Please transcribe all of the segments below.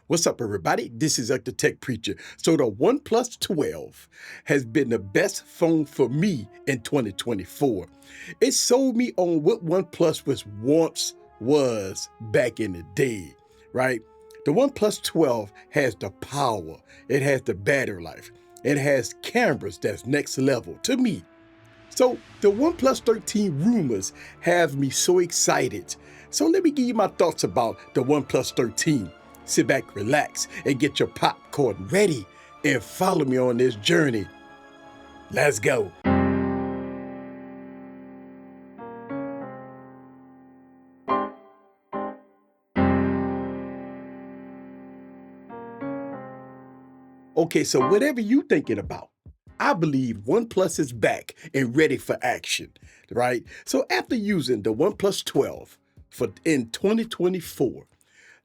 What's up, everybody? This is the Tech Preacher. So the OnePlus 12 has been the best phone for me in 2024. It sold me on what OnePlus was back in the day, right? The OnePlus 12 has the power. It has the battery life. It has cameras that's next level to me. So the OnePlus 13 rumors have me so excited. So let me give you my thoughts about the OnePlus 13. Sit back, relax, and get your popcorn ready and follow me on this journey. Let's go. Okay, so whatever you thinking about, I believe OnePlus is back and ready for action, right? So after using the OnePlus 12 in 2024,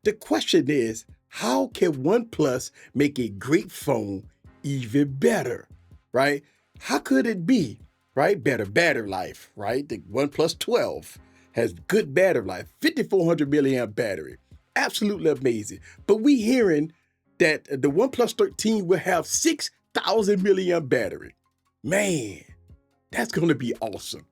the question is, how can OnePlus make a great phone even better, right? How could it be, right? Better battery life, right? The OnePlus 12 has good battery life, 5400 milliamp battery, absolutely amazing. But we hearing that the OnePlus 13 will have 6,000 milliamp battery. Man, that's gonna be awesome,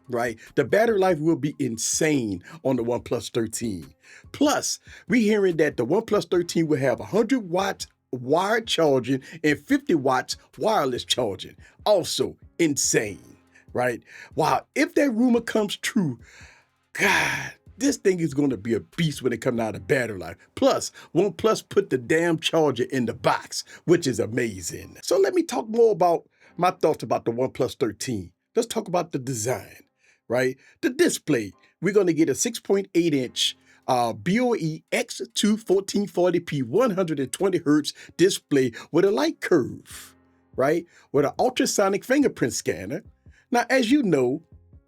right? The battery life will be insane on the OnePlus 13. Plus, we're hearing that the OnePlus 13 will have 100 watts wired charging and 50 watts wireless charging. Also insane, right? Wow, if that rumor comes true, God, this thing is going to be a beast when it comes out of battery life. Plus, OnePlus put the damn charger in the box, which is amazing. So let me talk more about my thoughts about the OnePlus 13. Let's talk about the design, right? The display, we're going to get a 6.8-inch BOE X2 1440p 120 hertz display with a light curve, right? With an ultrasonic fingerprint scanner. Now, as you know,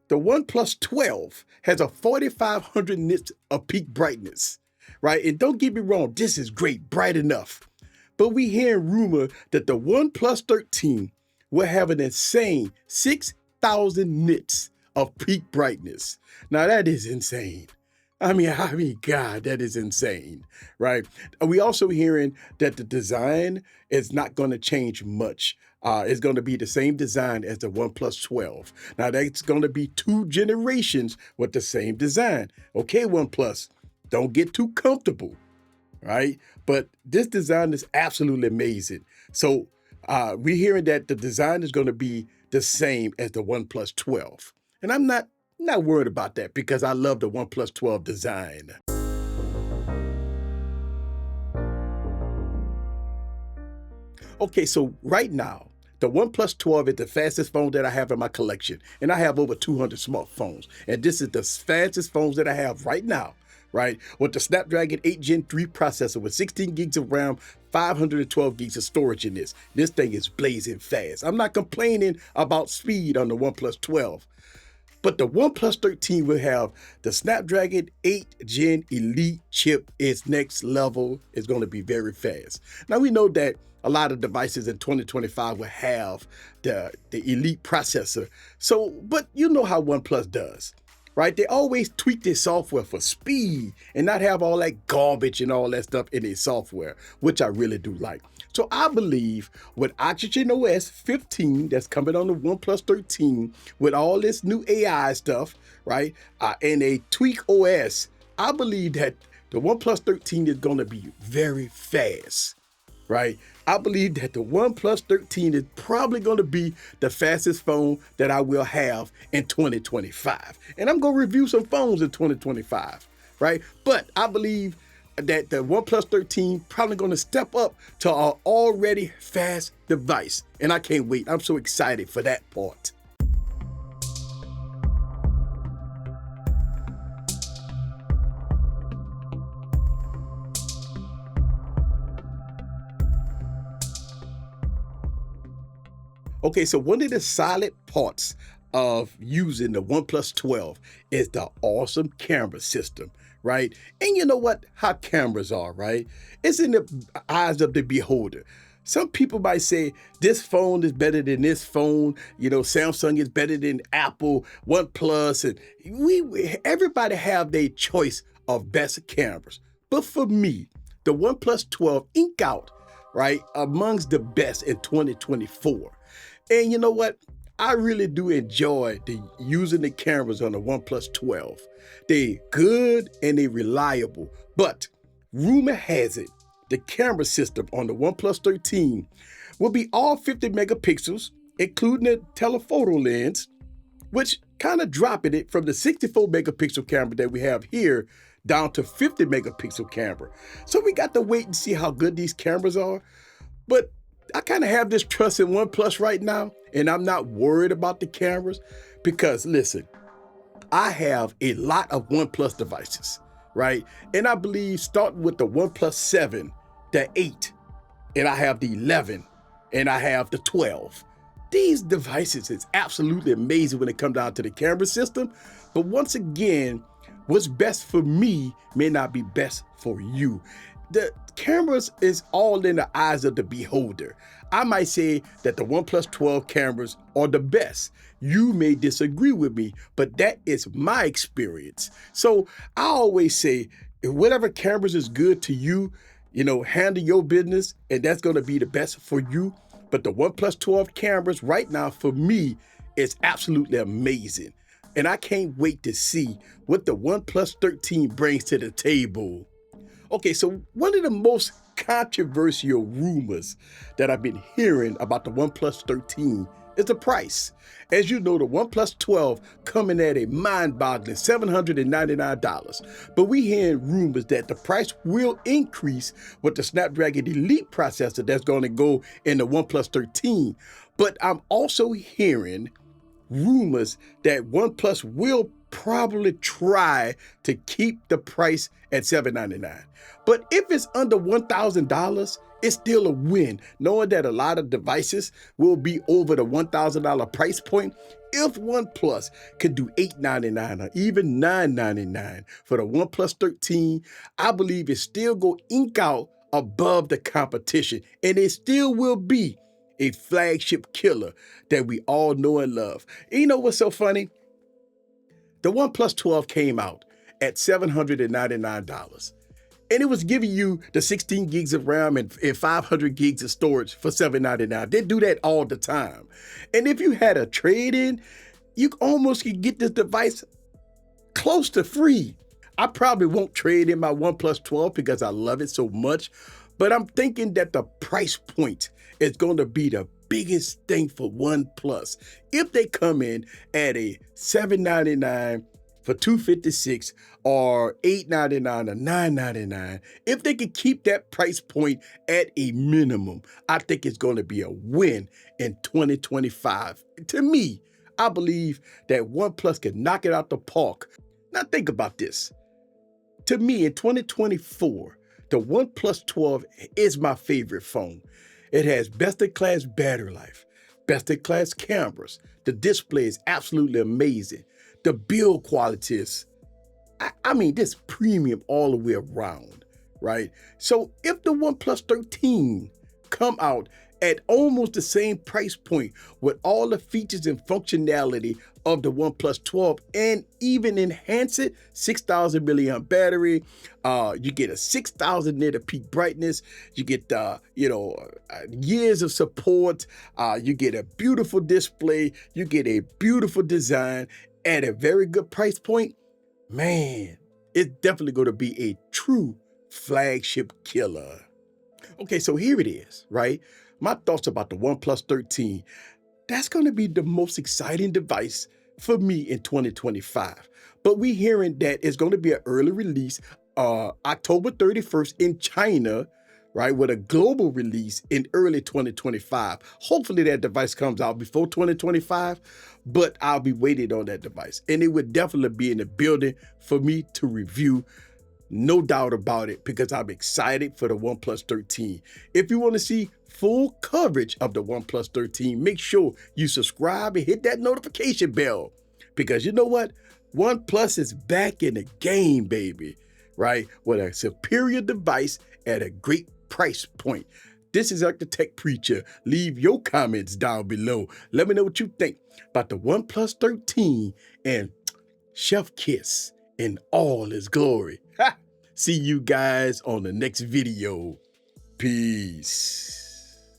the OnePlus 12 has a 4,500 nits of peak brightness, right? And don't get me wrong, this is great, bright enough. But we hear rumor that the OnePlus 13 will have an insane 6,000 nits of peak brightness. Now that is insane. I mean, God, that is insane, right? We also hearing that the design is not going to change much. It's going to be the same design as the OnePlus 12. Now, that's going to be 2 generations with the same design. Okay, OnePlus, don't get too comfortable, right? But this design is absolutely amazing. So we're hearing that the design is going to be the same as the OnePlus 12. And I'm not worried about that because I love the OnePlus 12 design. Okay, so right now, the OnePlus 12 is the fastest phone that I have in my collection. And I have over 200 smartphones. And this is the fastest phones that I have right now, right? With the Snapdragon 8 Gen 3 processor with 16 gigs of RAM, 512 gigs of storage in this. This thing is blazing fast. I'm not complaining about speed on the OnePlus 12. But the OnePlus 13 will have the Snapdragon 8 Gen Elite chip. Its next level is going to be very fast. Now, we know that a lot of devices in 2025 will have the Elite processor. So, but you know how OnePlus does, right? They always tweak their software for speed and not have all that garbage and all that stuff in their software, which I really do like. So I believe with Oxygen OS 15 that's coming on the OnePlus 13 with all this new AI stuff, right? And a tweak OS, I believe that the OnePlus 13 is going to be very fast, right? I believe that the OnePlus 13 is probably going to be the fastest phone that I will have in 2025. And I'm going to review some phones in 2025, right? But I believe that the OnePlus 13 probably going to step up to our already fast device. And I can't wait. I'm so excited for that part. Okay, so one of the solid parts of using the OnePlus 12 is the awesome camera system, right? And you know what? How cameras are, right? It's in the eyes of the beholder. Some people might say this phone is better than this phone. You know, Samsung is better than Apple, OnePlus, and everybody have their choice of best cameras. But for me, the OnePlus 12 ink out, right, amongst the best in 2024. And you know what? I really do enjoy using the cameras on the OnePlus 12. They good and they reliable, but rumor has it the camera system on the OnePlus 13 will be all 50 megapixels, including the telephoto lens, which kind of dropping it from the 64 megapixel camera that we have here down to 50 megapixel camera. So we got to wait and see how good these cameras are. But I kind of have this trust in OnePlus right now, and I'm not worried about the cameras because, listen, I have a lot of OnePlus devices, right? And I believe starting with the OnePlus 7, the 8, and I have the 11, and I have the 12. These devices is absolutely amazing when it comes down to the camera system. But once again, what's best for me may not be best for you. The cameras is all in the eyes of the beholder. I might say that the OnePlus 12 cameras are the best. You may disagree with me, but that is my experience. So I always say, if whatever cameras is good to you, handle your business, and that's going to be the best for you. But the OnePlus 12 cameras right now, for me, is absolutely amazing. And I can't wait to see what the OnePlus 13 brings to the table. Okay, so one of the most controversial rumors that I've been hearing about the OnePlus 13 is the price. As you know, the OnePlus 12 coming at a mind-boggling $799. But we hearing rumors that the price will increase with the Snapdragon Elite processor that's going to go in the OnePlus 13. But I'm also hearing rumors that OnePlus will probably try to keep the price at $799. But if it's under $1,000, it's still a win, knowing that a lot of devices will be over the $1,000 price point. If OnePlus could do $899 or even $999 for the OnePlus 13, I believe it still go ink out above the competition, and it still will be a flagship killer that we all know and love. And you know what's so funny? The OnePlus 12 came out at $799. And it was giving you the 16 gigs of RAM and 500 gigs of storage for $799. They do that all the time. And if you had a trade-in, you almost could get this device close to free. I probably won't trade in my OnePlus 12 because I love it so much, but I'm thinking that the price point is going to be the biggest thing for OnePlus. If they come in at a $799 for $256 or $899 or $999, if they can keep that price point at a minimum, I think it's going to be a win in 2025. To me, I believe that OnePlus can knock it out the park. Now think about this. To me, in 2024, the OnePlus 12 is my favorite phone. It has best-in-class battery life, best-in-class cameras. The display is absolutely amazing. The build quality is, I mean, this premium all the way around, right? So if the OnePlus 13 come out at almost the same price point with all the features and functionality of the OnePlus 12 and even enhance it, 6,000 milliamp battery, you get a 6,000 nit of peak brightness, you get years of support, you get a beautiful display, you get a beautiful design at a very good price point. Man, it's definitely going to be a true flagship killer. Okay, so here it is, right? My thoughts about the OnePlus 13. That's going to be the most exciting device for me in 2025. But we hearing that it's going to be an early release, October 31st in China, right, with a global release in early 2025. Hopefully that device comes out before 2025, but I'll be waiting on that device. And it would definitely be in the building for me to review. No doubt about it, because I'm excited for the OnePlus 13. If you want to see full coverage of the OnePlus 13, make sure you subscribe and hit that notification bell. Because you know what? OnePlus is back in the game, baby, right? With a superior device at a great price point. This is like the Tech Preacher. Leave your comments down below. Let me know what you think about the OnePlus 13 and Chef Kiss in all his glory. See you guys on the next video. Peace.